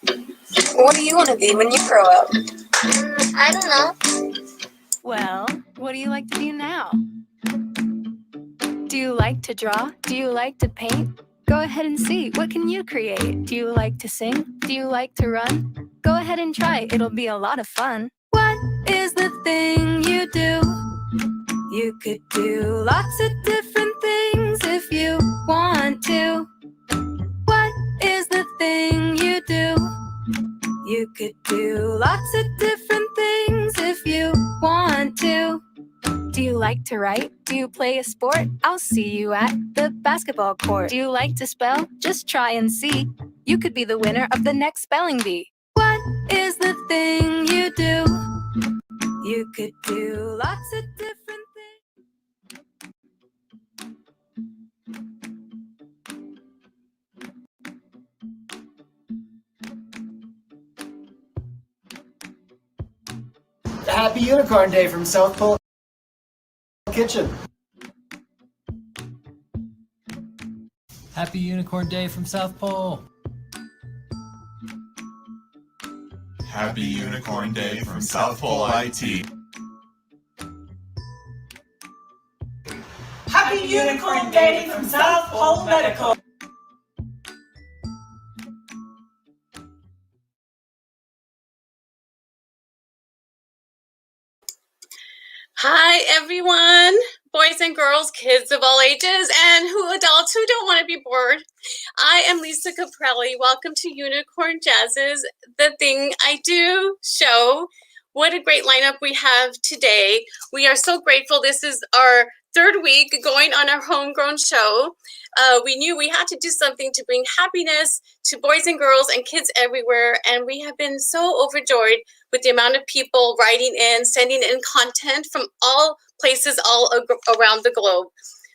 What do you want to be when you grow up? I don't know. Well, what do you like to do now? Do you like to draw? Do you like to paint? Go ahead and see. What can you create? Do you like to sing? Do you like to run? Go ahead and try. It'll be a lot of fun. What is the thing you do? You could do lots of different things if you want to. What is the thing you do? You could do lots of different things if you want to. Do you like to write? Do you play a sport? I'll see you at the basketball court. Do you like to spell? Just try and see. You could be the winner of the next spelling bee. What is the thing you do? You could do lots of different things. Happy Unicorn Day from South Pole Kitchen. Happy Unicorn Day from South Pole. Happy Unicorn Day from South Pole IT. Happy Unicorn Day from South Pole Medical. Hi everyone, boys and girls, kids of all ages, and adults who don't want to be bored. I am Lisa Caprelli. Welcome to Unicorn Jazz's The Thing I Do show. What a great lineup we have today. We are so grateful. This is our third week going on our homegrown show. We knew we had to do something to bring happiness to boys and girls and kids everywhere, and we have been so overjoyed with the amount of people writing in, sending in content from all places all around the globe.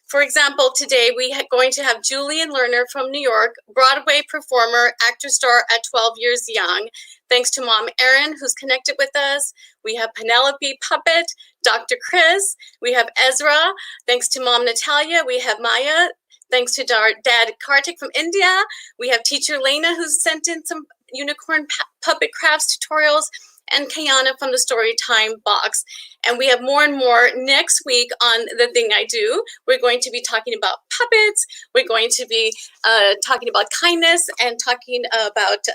For example, today we are going to have Julian Lerner from New York, Broadway performer, actor star at 12 years young. Thanks to Mom Erin, who's connected with us. We have Penelope Puppet, Dr. Chris. We have Ezra. Thanks to Mom Natalia. We have Maya. Thanks to Dad Kartik from India. We have teacher Lena, who's sent in some unicorn puppet crafts tutorials, and Kayana from the Storytime box. And we have more and more next week on The Thing I Do. We're going to be talking about puppets. We're going to be talking about kindness and talking about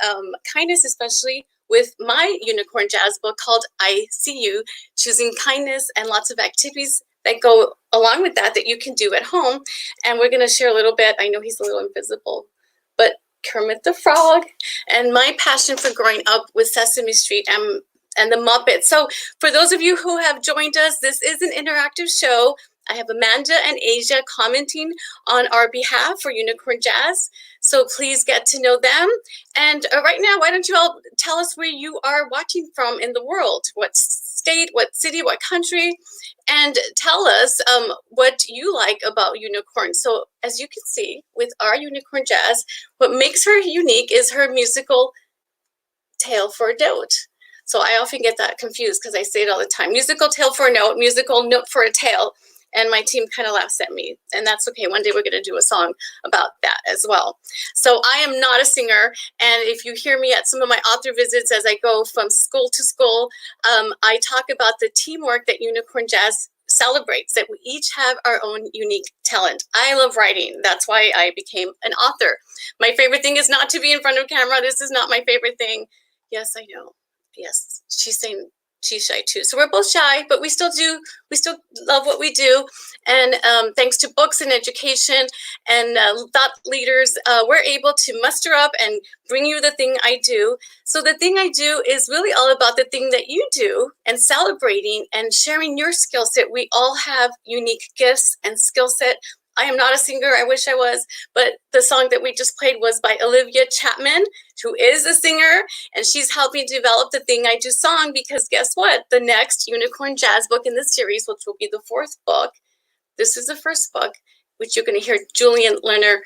kindness, especially with my unicorn jazz book called I See You, choosing kindness, and lots of activities that go along with that you can do at home. And we're going to share a little bit. I know he's a little invisible, but Kermit the Frog and my passion for growing up with Sesame Street and the Muppets. So for those of you who have joined us, this is an interactive show. I have Amanda and Asia commenting on our behalf for Unicorn Jazz. So please get to know them. And right now, why don't you all tell us where you are watching from in the world? What state, what city, what country? And tell us what you like about unicorns. So as you can see with our Unicorn Jazz, what makes her unique is her musical tail for a note. So I often get that confused because I say it all the time. Musical tail for a note, musical note for a tail. And my team kind of laughs at me. And that's okay. One day we're going to do a song about that as well. So I am not a singer. And if you hear me at some of my author visits as I go from school to school, I talk about the teamwork that Unicorn Jazz celebrates, that we each have our own unique talent. I love writing. That's why I became an author. My favorite thing is not to be in front of camera. This is not my favorite thing. Yes, I know. Yes, she's saying she's shy too. So we're both shy, but we still love what we do. And thanks to books and education and thought leaders, we're able to muster up and bring you the thing I do. So the thing I do is really all about the thing that you do and celebrating and sharing your skill set. We all have unique gifts and skill set. I am not a singer. I wish I was. But the song that we just played was by Olivia Chapman, who is a singer. And she's helping develop the Thing I Do song because guess what? The next Unicorn Jazz book in the series, which will be the fourth book, this is the first book, which you're going to hear Julian Lerner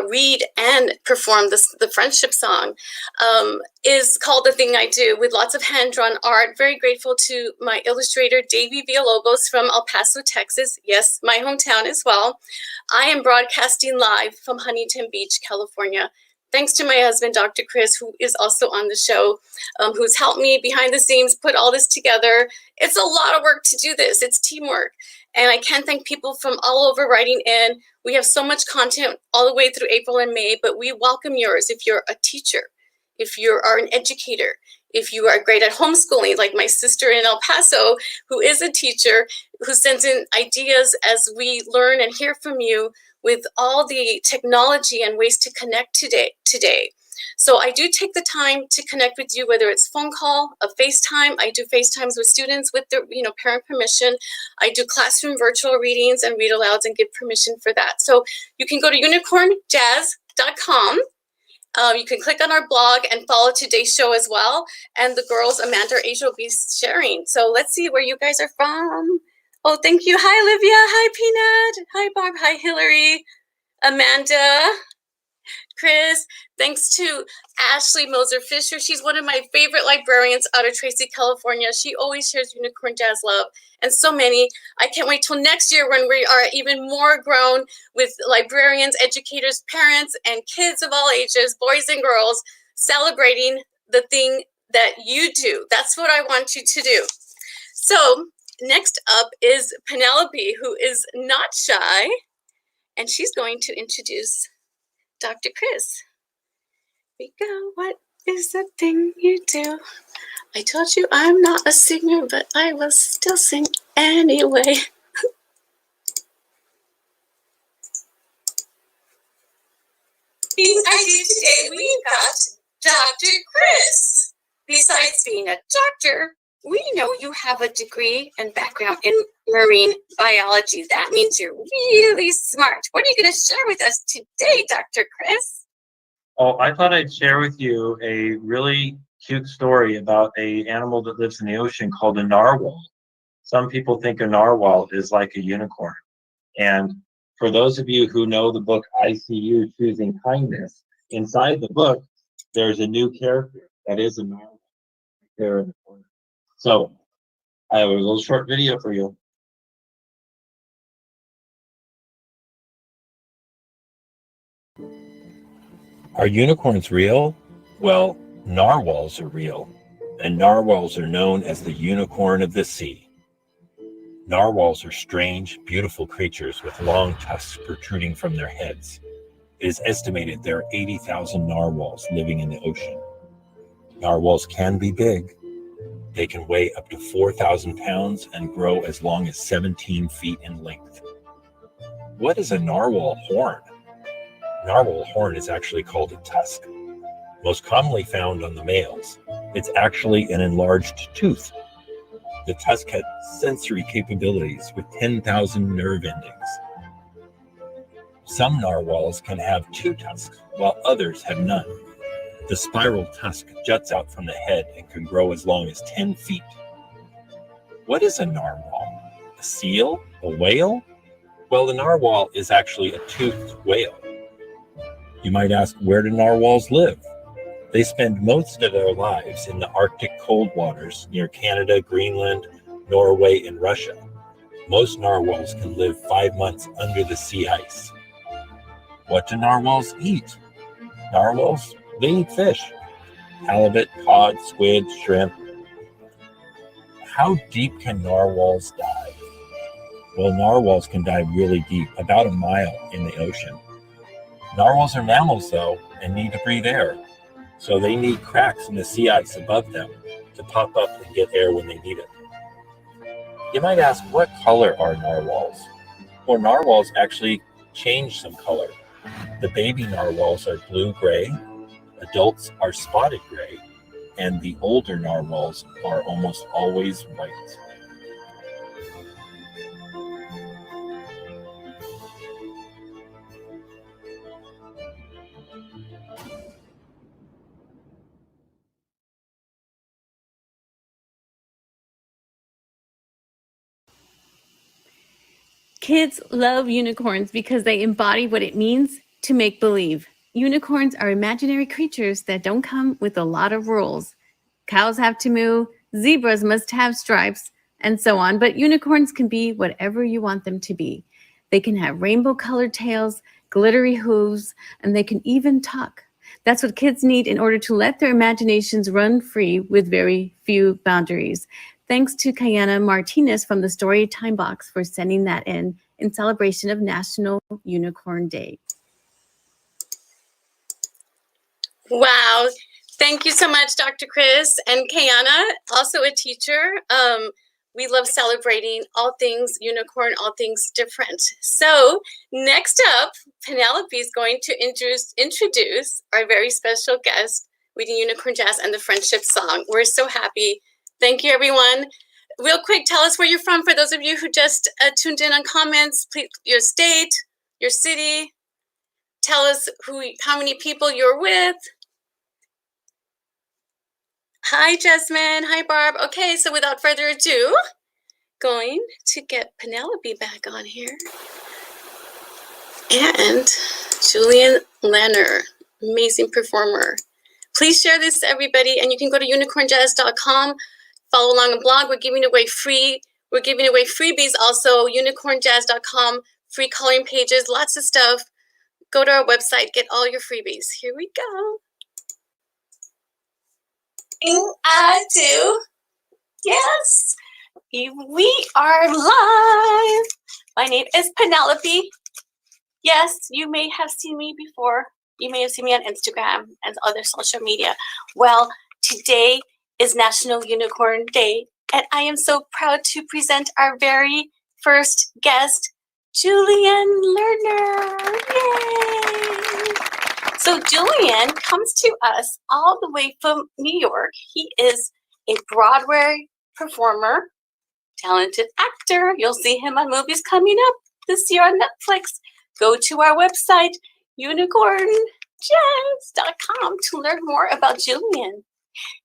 read and perform the friendship song, is called The Thing I Do, with lots of hand-drawn art. Very grateful to my illustrator, Davey Villalobos from El Paso, Texas. Yes, my hometown as well. I am broadcasting live from Huntington Beach, California. Thanks to my husband, Dr. Chris, who is also on the show, who's helped me behind the scenes put all this together. It's a lot of work to do this. It's teamwork. And I can't thank people from all over writing in. We have so much content all the way through April and May, but we welcome yours if you're a teacher, if you are an educator, if you are great at homeschooling, like my sister in El Paso, who is a teacher, who sends in ideas as we learn and hear from you with all the technology and ways to connect today. So I do take the time to connect with you, whether it's phone call, a FaceTime. I do FaceTimes with students with their parent permission. I do classroom virtual readings and read alouds and give permission for that. So you can go to unicornjazz.com. You can click on our blog and follow today's show as well. And the girls, Amanda or Asia, will be sharing. So let's see where you guys are from. Oh, thank you. Hi, Olivia. Hi, Peanut. Hi, Barb. Hi, Hillary. Amanda. Chris. Thanks to Ashley Moser Fisher. She's one of my favorite librarians out of Tracy, California. She always shares Unicorn Jazz love, and so many. I can't wait till next year when we are even more grown with librarians, educators, parents, and kids of all ages, boys and girls, celebrating the thing that you do. That's what I want you to do. So next up is Penelope, who is not shy, and she's going to introduce Dr. Chris. Here we go. What is the thing you do? I told you I'm not a singer, but I will still sing anyway. I do today, we've got Dr. Chris. Besides being a doctor, we know you have a degree and background in marine biology. That means you're really smart. What are you going to share with us today, Dr. Chris? Oh, I thought I'd share with you a really cute story about an animal that lives in the ocean called a narwhal. Some people think a narwhal is like a unicorn. And for those of you who know the book I See You Choosing Kindness, inside the book, there's a new character that is a narwhal there in the corner. So I have a little short video for you. Are unicorns real? Well, narwhals are real, and narwhals are known as the unicorn of the sea. Narwhals are strange, beautiful creatures with long tusks protruding from their heads. It is estimated there are 80,000 narwhals living in the ocean. Narwhals can be big. They can weigh up to 4,000 pounds and grow as long as 17 feet in length. What is a narwhal horn? Narwhal horn is actually called a tusk. Most commonly found on the males, it's actually an enlarged tooth. The tusk has sensory capabilities with 10,000 nerve endings. Some narwhals can have 2 tusks, while others have none. The spiral tusk juts out from the head and can grow as long as 10 feet. What is a narwhal? A seal? A whale? Well, the narwhal is actually a toothed whale. You might ask, where do narwhals live? They spend most of their lives in the Arctic cold waters near Canada, Greenland, Norway, and Russia. Most narwhals can live 5 months under the sea ice. What do narwhals eat? Narwhals, they eat fish. Halibut, cod, squid, shrimp. How deep can narwhals dive? Well, narwhals can dive really deep, about a mile in the ocean. Narwhals are mammals, though, and need to breathe air. So they need cracks in the sea ice above them to pop up and get air when they need it. You might ask, what color are narwhals? Well, narwhals actually change some color. The baby narwhals are blue-gray, adults are spotted gray, and the older narwhals are almost always white. Kids love unicorns because they embody what it means to make believe. Unicorns are imaginary creatures that don't come with a lot of rules. Cows have to moo, zebras must have stripes, and so on. But unicorns can be whatever you want them to be. They can have rainbow-colored tails, glittery hooves, and they can even talk. That's what kids need in order to let their imaginations run free with very few boundaries. Thanks to Kayana Martinez from the Storytime Box for sending that in celebration of National Unicorn Day. Wow. Thank you so much, Dr. Chris and Kayana, also a teacher. We love celebrating all things unicorn, all things different. So next up, Penelope is going to introduce our very special guest reading Unicorn Jazz and the Friendship Song. We're so happy. Thank you, everyone. Real quick, tell us where you're from. For those of you who just tuned in on comments, please, your state, your city. Tell us how many people you're with. Hi, Jasmine. Hi, Barb. Okay, so without further ado, going to get Penelope back on here. And Julian Lerner, amazing performer. Please share this to everybody, and you can go to unicornjazz.com, follow along the blog. We're giving away freebies also, unicornjazz.com, free coloring pages, lots of stuff. Go to our website, get all your freebies. Here we go. I do. Yes, we are live. My name is Penelope. Yes, you may have seen me before. You may have seen me on Instagram and other social media. Well, today is National Unicorn Day, and I am so proud to present our very first guest, Julian Lerner. Yay! So Julian comes to us all the way from New York. He is a Broadway performer, talented actor. You'll see him on movies coming up this year on Netflix. Go to our website, unicornjazz.com, to learn more about Julian.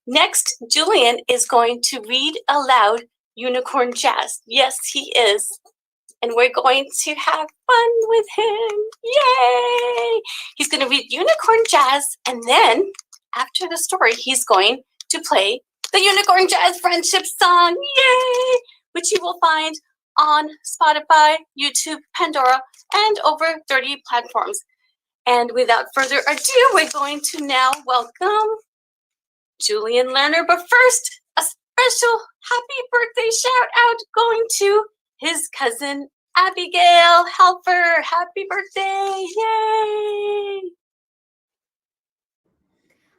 Next, Julian is going to read aloud Unicorn Jazz. Yes, he is. And we're going to have fun with him. Yay! He's going to read Unicorn Jazz, and then after the story, he's going to play the Unicorn Jazz Friendship Song. Yay! Which you will find on Spotify, YouTube, Pandora, and over 30 platforms. And without further ado, we're going to now welcome Julian Lerner. But first, a special happy birthday shout out going to his cousin Abigail Helfer. Happy birthday! Yay!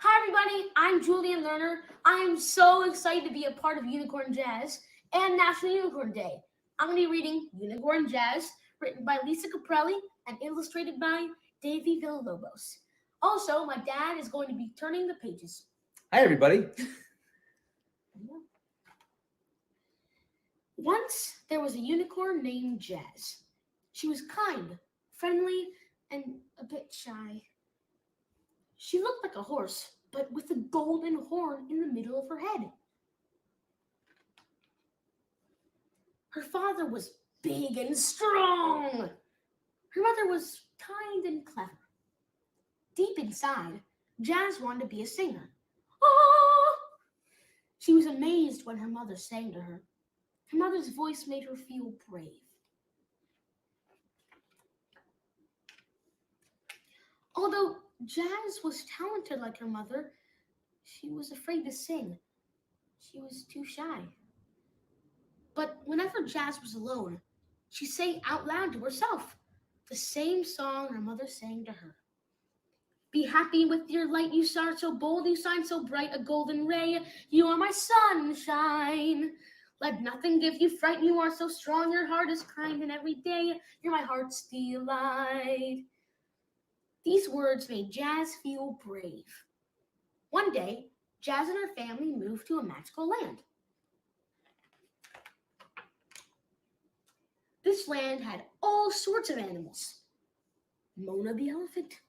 Hi everybody, I'm Julian Lerner. I am so excited to be a part of Unicorn Jazz and National Unicorn Day. I'm going to be reading Unicorn Jazz, written by Lisa Caprelli and illustrated by Davey Villalobos. Also, my dad is going to be turning the pages. Hi everybody. Once there was a unicorn named Jazz. She was kind, friendly, and a bit shy. She looked like a horse, but with a golden horn in the middle of her head. Her father was big and strong. Her mother was kind and clever. Deep inside, Jazz wanted to be a singer. Ah! She was amazed when her mother sang to her. Her mother's voice made her feel brave. Although Jazz was talented like her mother, she was afraid to sing. She was too shy. But whenever Jazz was alone, she sang out loud to herself the same song her mother sang to her. Be happy with your light, you star so bold, you shine so bright, a golden ray, you are my sunshine. Let nothing give you fright, you are so strong, your heart is kind, and every day you're my heart's delight. These words made Jazz feel brave. One day, Jazz and her family moved to a magical land. This land had all sorts of animals. Mona the elephant.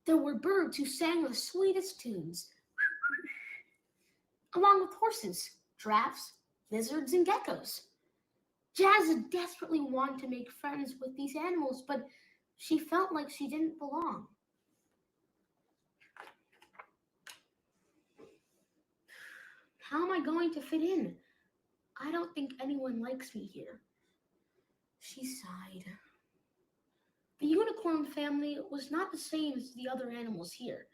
There were birds who sang the sweetest tunes, along with horses, giraffes, lizards, and geckos. Jazz desperately wanted to make friends with these animals, but she felt like she didn't belong. How am I going to fit in? I don't think anyone likes me here. She sighed. The unicorn family was not the same as the other animals here.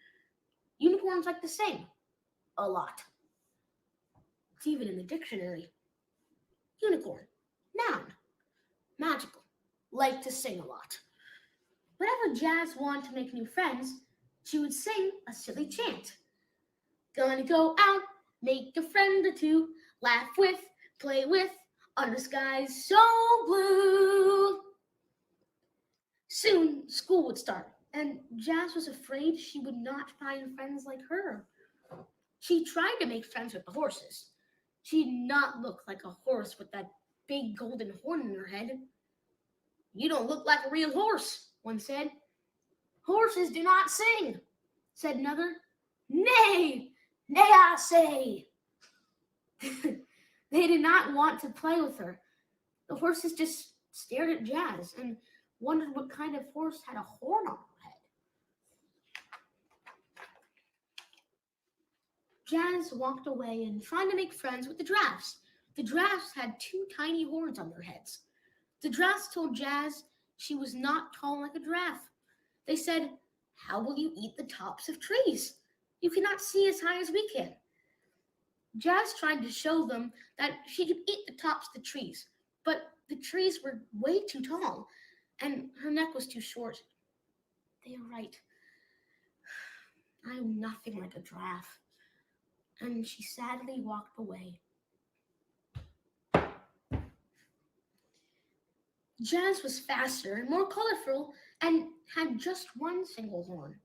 Unicorns like to sing a lot. It's even in the dictionary. Unicorn, noun, magical, like to sing a lot. Whenever Jazz wanted to make new friends, she would sing a silly chant. Gonna go out, make a friend or two, laugh with, play with, under skies so blue. Soon, school would start, and Jazz was afraid she would not find friends like her. She tried to make friends with the horses. She did not look like a horse with that big golden horn in her head. You don't look like a real horse, one said. Horses do not sing, said another. Nay, nay, I say. They did not want to play with her. The horses just stared at Jazz and wondered what kind of horse had a horn on her head. Jazz walked away and tried to make friends with the giraffes. The giraffes had 2 tiny horns on their heads. The giraffes told Jazz she was not tall like a giraffe. They said, "How will you eat the tops of trees? You cannot see as high as we can." Jazz tried to show them that she could eat the tops of the trees, but the trees were way too tall, and her neck was too short. They are right. I am nothing like a giraffe. And she sadly walked away. Jazz was faster and more colorful and had just 1 single horn.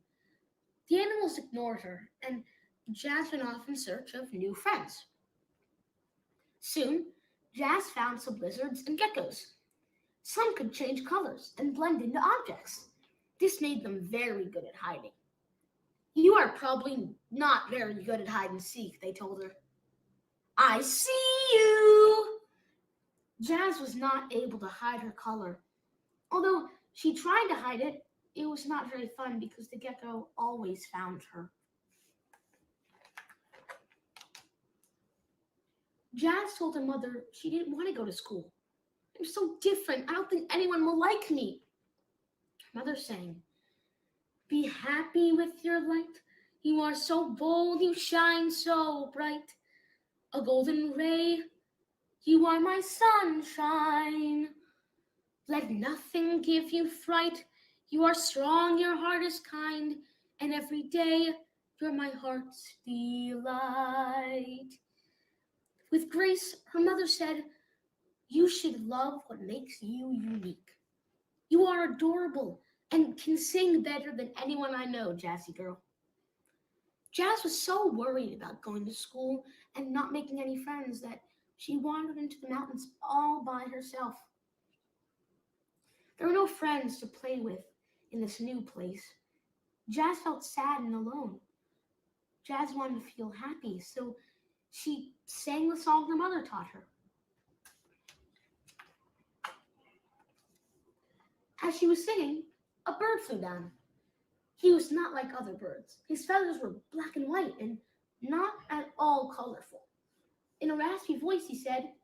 The animals ignored her, and Jazz went off in search of new friends. Soon, Jazz found some lizards and geckos. Some could change colors and blend into objects. This made them very good at hiding. "You are probably not very good at hide and seek," they told her. "I see you!" Jazz was not able to hide her color. Although she tried to hide it, it was not very fun because the gecko always found her. Jazz told her mother she didn't want to go to school. "I'm so different. I don't think anyone will like me." Her mother sang, "Be happy with your light. You are so bold, you shine so bright. A golden ray, you are my sunshine. Let nothing give you fright. You are strong, your heart is kind, and every day you're my heart's delight." With grace, her mother said, "You should love what makes you unique. You are adorable and can sing better than anyone I know, Jazzy girl." Jazz was so worried about going to school and not making any friends that she wandered into the mountains all by herself. There were no friends to play with in this new place. Jazz felt sad and alone. Jazz wanted to feel happy, so she sang the song her mother taught her. As she was singing, a bird flew down. He was not like other birds. His feathers were black and white and not at all colorful. In a raspy voice, he said,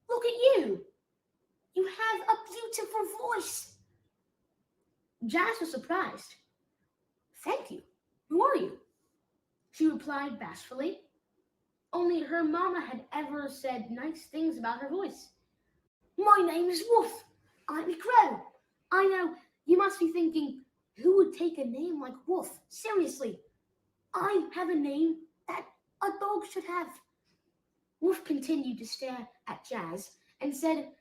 "Look at you! You have a beautiful voice." Jazz was surprised. "Thank you. Who are you?" She replied bashfully. Only her mama had ever said nice things about her voice. "My name is Wolf. I'm a crow. I know you must be thinking, who would take a name like Wolf seriously? I have a name that a dog should have." Wolf continued to stare at Jazz and said,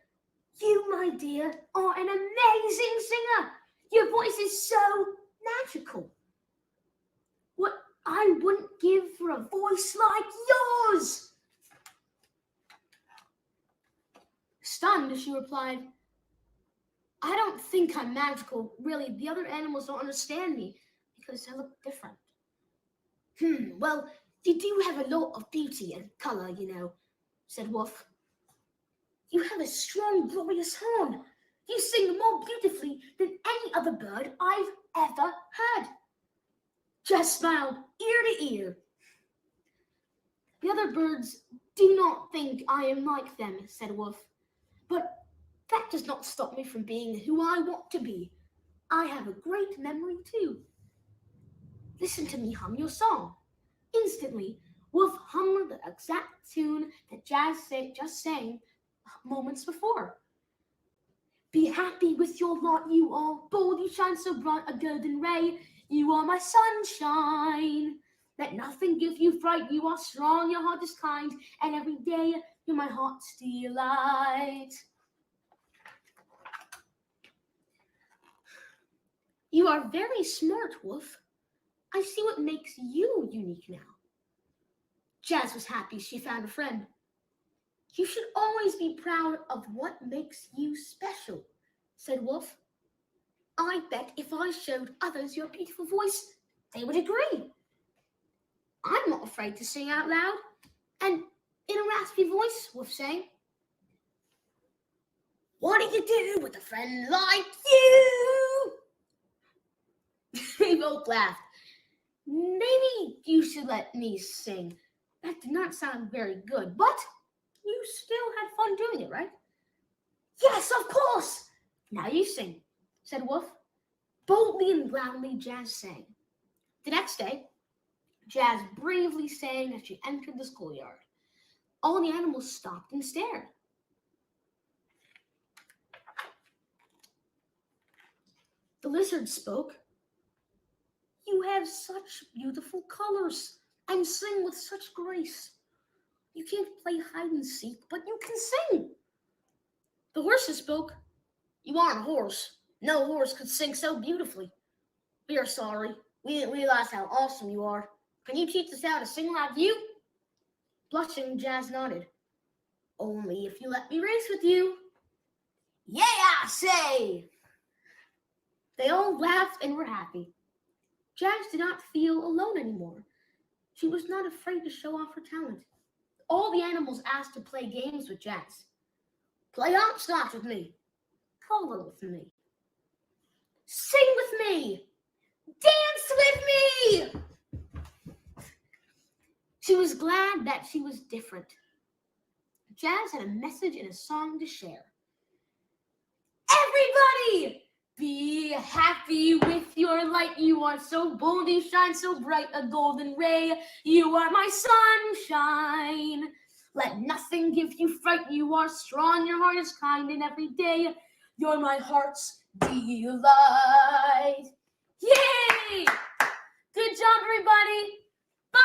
"You, my dear, are an amazing singer. Your voice is so magical. What I wouldn't give for a voice like yours." Stunned, she replied, "I don't think I'm magical. Really, the other animals don't understand me because I look different." "Well, you do have a lot of beauty and color, you know," said Wolf. "You have a strong, glorious horn. You sing more beautifully than any other bird I've ever heard." Jazz smiled ear to ear. "The other birds do not think I am like them," said Wolf. "But that does not stop me from being who I want to be. I have a great memory too. Listen to me hum your song. Instantly, Wolf hummed the exact tune that Jazz just sang moments before. Be happy with your lot, you are bold, you shine so bright, a golden ray. You are my sunshine. Let nothing give you fright, you are strong, your heart is kind, and every day you're my heart's delight. You are very smart, Wolf. I see what makes you unique now. Jazz was happy she found a friend. You should always be proud of what makes you special, said Wolf. I bet if I showed others your beautiful voice, they would agree. I'm not afraid to sing out loud. And in a raspy voice, Wolf sang, what do you do with a friend like you? They both laughed. Maybe you should let me sing. That did not sound very good, but you still had fun doing it, right? Yes, of course. Now you sing, said Wolf. Boldly and loudly, Jazz sang. The next day, Jazz bravely sang as she entered the schoolyard. All the animals stopped and stared. The lizard spoke. You have such beautiful colors and sing with such grace. You can't play hide and seek, but you can sing. The horses spoke. You aren't a horse. No horse could sing so beautifully. We are sorry. We didn't realize how awesome you are. Can you teach us how to sing like you? Blushing, Jazz nodded. Only if you let me race with you. Yeah, I say! They all laughed and were happy. Jazz did not feel alone anymore. She was not afraid to show off her talent. All the animals asked to play games with Jazz. Play hopscotch with me. Color with me. Sing with me. Dance with me. She was glad that she was different. Jazz had a message and a song to share. Everybody, be happy with your light. You are so bold, you shine so bright, a golden ray. You are my sunshine. Let nothing give you fright. You are strong, your heart is kind, and every day you're my heart's delight. Yay! Good job, everybody. Bye.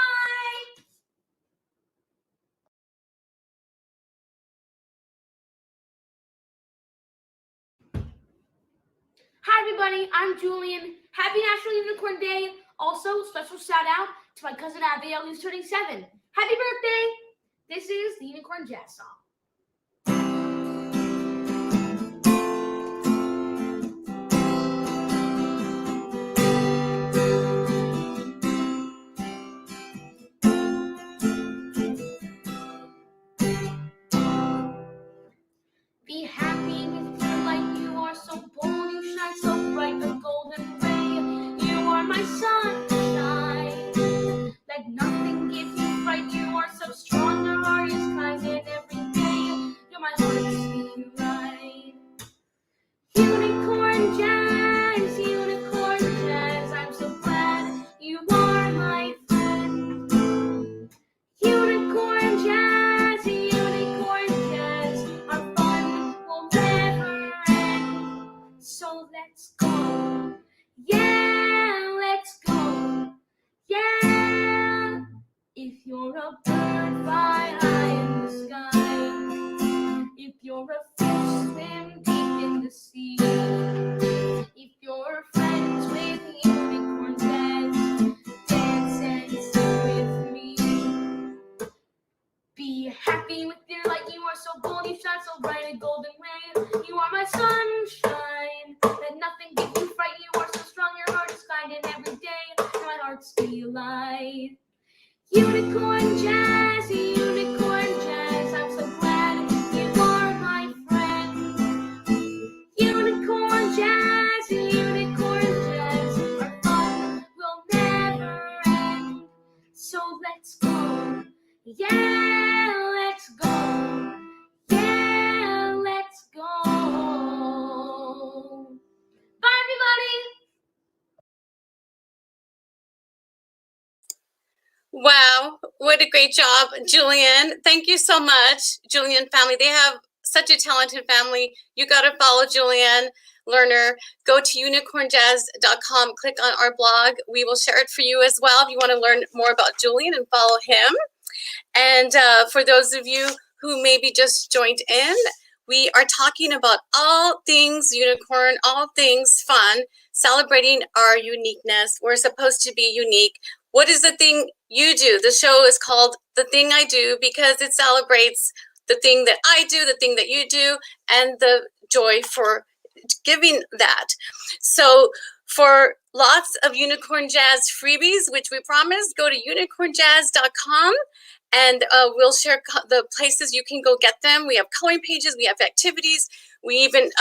Hi, everybody. I'm Julian. Happy National Unicorn Day. Also, special shout out to my cousin Abigail, who's turning 7. Happy birthday. This is the Unicorn Jazz song. Be happy with your light. You are so bold, you shine so bright, a golden ray. You are my sunshine. Let nothing give you fright. You are so strong, your heart is kind, and every day you're my heart's delight. Unicorn jazz, I'm so glad you are my friend. Unicorn jazz, our fun will never end. So let's go, yeah, let's go, yeah. If you're a bird, fly high in the sky. If you're a fish, swim deep in the sea. If you're friends with unicorn jazz, dance and sing with me. Be happy with your light. You are so bold, you shine so bright, a golden ray. You are my sunshine. Let nothing give you fright. You are so strong, your heart is kind, and every day my heart's delight. Unicorn jazz, I'm so glad you are my friend. Unicorn jazz, our fun will never end. So let's go, yeah, let's go, yeah, let's go. Bye, everybody. Wow, what a great job, Julian. Thank you so much, Julian family. They have such a talented family. You got to follow Julian, Lerner. Go to unicornjazz.com, click on our blog. We will share it for you as well if you want to learn more about Julian and follow him. And for those of you who maybe just joined in, we are talking about all things unicorn, all things fun, celebrating our uniqueness. We're supposed to be unique. What is the thing you do? The show is called The Thing I Do because it celebrates the thing that I do, the thing that you do, and the joy for giving that. So for lots of Unicorn Jazz freebies, which we promised, go to unicornjazz.com. And we'll share the places you can go get them. We have coloring pages, we have activities. We even,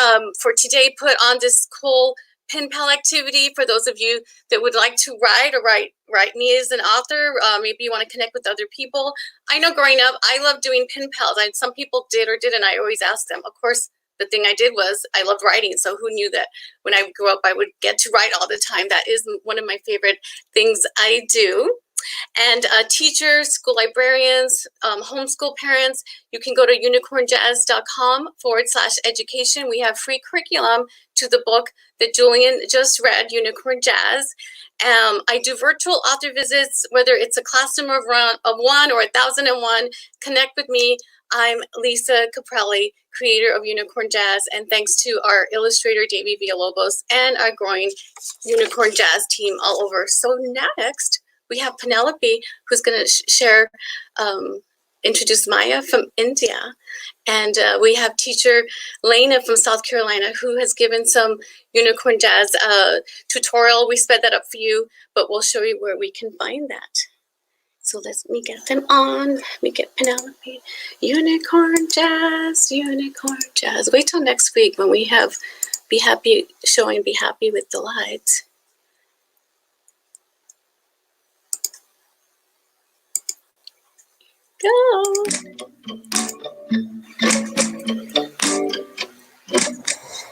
for today, put on this cool pen pal activity for those of you that would like to write or write me as an author. Maybe you want to connect with other people. I know growing up, I loved doing pen pals. Some people did or didn't. I always asked them. Of course, the thing I did was I loved writing. So who knew that when I grew up, I would get to write all the time. That is one of my favorite things I do. And teachers, school librarians, homeschool parents, you can go to unicornjazz.com/education. We have free curriculum to the book that Julian just read, Unicorn Jazz. I do virtual author visits, whether it's a classroom of 1 or 1,001. Connect with me. I'm Lisa Caprelli, creator of Unicorn Jazz, and thanks to our illustrator, Davey Villalobos, and our growing Unicorn Jazz team all over. So next, we have Penelope, who's going to introduce Maya from India. And we have teacher Lena from South Carolina, who has given some Unicorn Jazz tutorial. We sped that up for you, but we'll show you where we can find that. So let me get them on. Let me get Penelope. Unicorn Jazz, Unicorn Jazz. Wait till next week when we have Be Happy showing Be Happy with Delight. Go.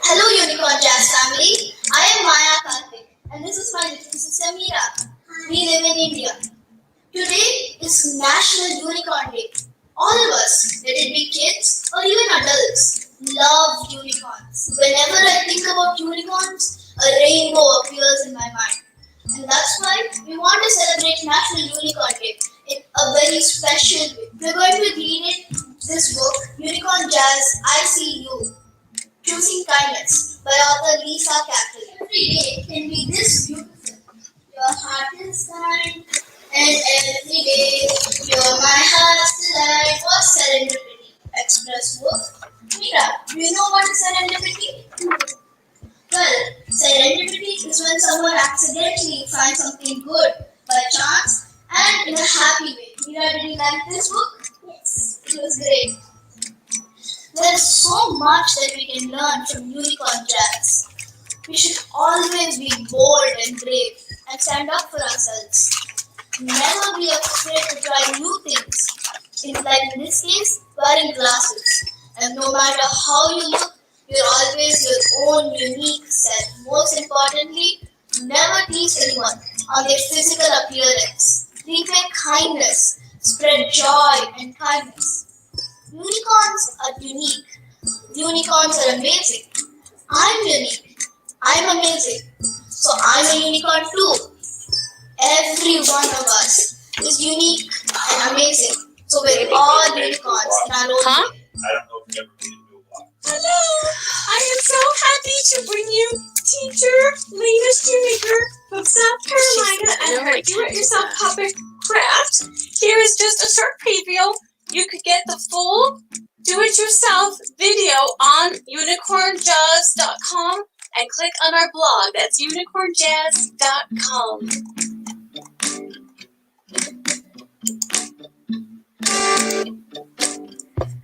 Hello, Unicorn Jazz family. I am Maya Karthik, and this is my little sister Meera. We live in India. Today is National Unicorn Day. All of us, let it be kids or even adults, love unicorns. Whenever I think about unicorns, a rainbow appears in my mind. And that's why we want to celebrate National Unicorn Day in a very special way. We're going to read this book, Unicorn Jazz, I See You, Choosing Kindness, by author Lisa Caprelli. Every day can be this beautiful. Your heart is kind, and every day you're my heart's delight. What's serendipity? Express book. Meera, do you know what is serendipity? Well, serendipity is when someone accidentally finds something good by chance and in a happy way. Meera, did you like this book? Yes, it was great. There's so much that we can learn from Unicorn Jazz. We should always be bold and brave and stand up for ourselves. Never be afraid to try new things. Like in this case, wearing glasses. And no matter how you look, you're always your own unique self. Most importantly, never tease anyone on their physical appearance. Repay kindness, spread joy and kindness. Unicorns are unique. Unicorns are amazing. I'm unique. I'm amazing. So I'm a unicorn too. Every one of us is unique and amazing. So we're all unicorns in our own way. I don't know if you ever been to a walk. Hello, I am so happy to bring you teacher Lena Shoemaker from South Carolina and her do-it-yourself puppet craft. Here is just a short preview. You could get the full do-it-yourself video on unicornjazz.com and click on our blog. That's unicornjazz.com.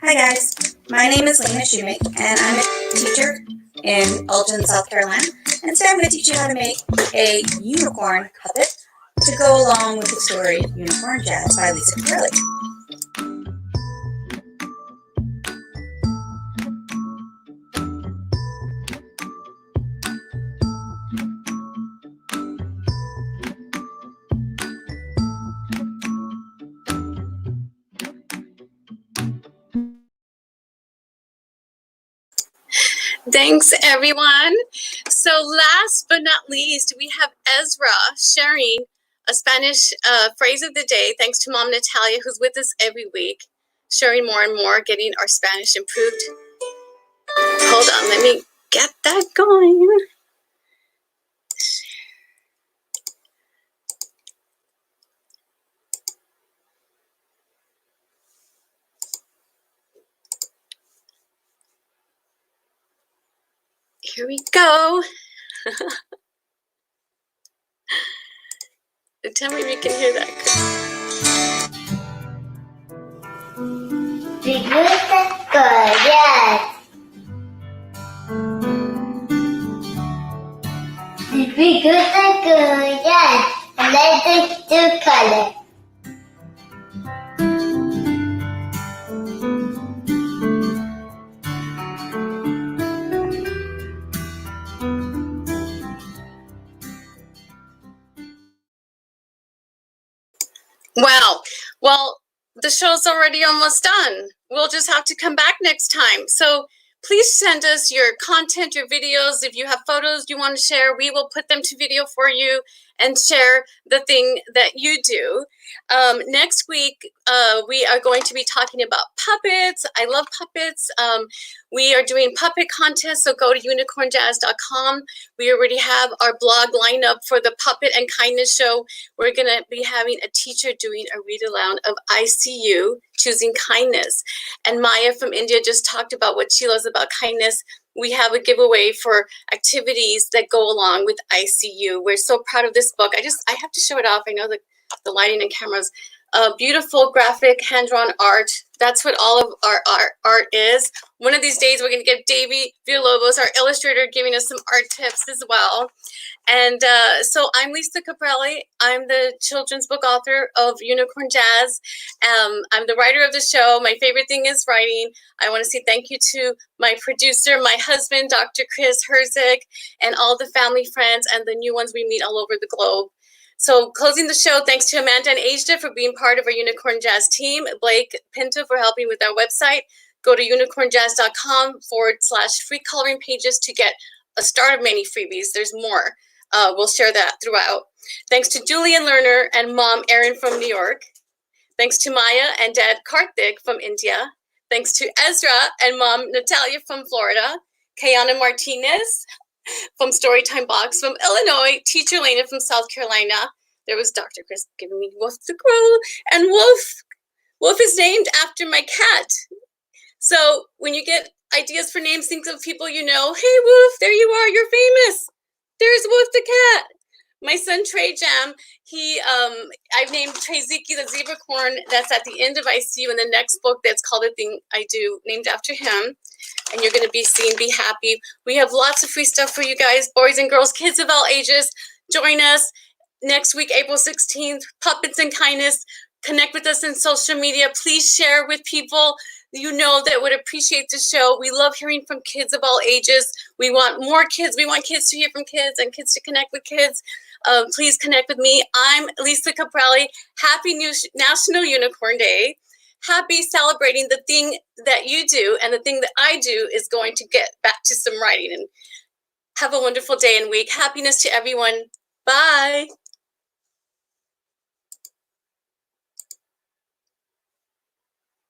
Hi guys, my name is Lena Shoemaker and I'm a teacher in Alton, South Carolina. And today I'm going to teach you how to make a unicorn puppet to go along with the story Unicorn Jazz by Lisa Caprelli. Thanks, everyone. So last but not least, we have Ezra sharing a Spanish phrase of the day, thanks to Mom Natalia, who's with us every week, sharing more and more, getting our Spanish improved. Hold on, let me get that going. Here we go. Tell me if you can hear that. The good, yes. The good, yes. And let's do color. Wow. Well, the show's already almost done. We'll just have to come back next time. So please send us your content, your videos. If you have photos you want to share, we will put them to video for you and share the thing that you do. Next week, we are going to be talking about puppets. I love puppets. We are doing puppet contests, so go to unicornjazz.com. We already have our blog lineup for the Puppet and Kindness show. We're going to be having a teacher doing a read-aloud of ICU, Choosing Kindness. And Maya from India just talked about what she loves about kindness. We have a giveaway for activities that go along with ICU. We're so proud of this book. I have to show it off. I know the lighting and cameras. Beautiful graphic hand-drawn art. That's what all of our art is. One of these days, we're going to get Davey Villalobos, our illustrator, giving us some art tips as well. And so I'm Lisa Caprelli. I'm the children's book author of Unicorn Jazz. I'm the writer of the show. My favorite thing is writing. I want to say thank you to my producer, my husband, Dr. Chris Herzig, and all the family, friends, and the new ones we meet all over the globe. So closing the show, thanks to Amanda and Asia for being part of our Unicorn Jazz team, Blake Pinto for helping with our website. Go to unicornjazz.com/free coloring pages to get a start of many freebies. There's more. We'll share that throughout. Thanks to Julian, Lerner, and Mom Erin from New York. Thanks to Maya and Dad Karthik from India. Thanks to Ezra and Mom Natalia from Florida. Kayana Martinez from Storytime Box from Illinois. Teacher Lena from South Carolina. There was Dr. Chris giving me Wolf the Crow. And Wolf is named after my cat. So when you get ideas for names, think of people you know. Hey, Wolf, there you are. You're famous. There's Wolf the cat. My son Trey Jam, I've named Trey Ziki the Zebracorn. That's at the end of ICU in the next book that's called The Thing I Do, named after him. And you're going to be seeing Be Happy. We have lots of free stuff for you guys, boys and girls, kids of all ages. Join us next week, April 16th, Puppets and Kindness. Connect with us in social media. Please share with people you know that would appreciate the show. We love hearing from kids of all ages. We want more kids. We want kids to hear from kids and kids to connect with kids. Please connect with me. I'm Lisa Caprelli. Happy National Unicorn Day. Happy celebrating the thing that you do, and the thing that I do is going to get back to some writing. And have a wonderful day and week. Happiness to everyone. Bye.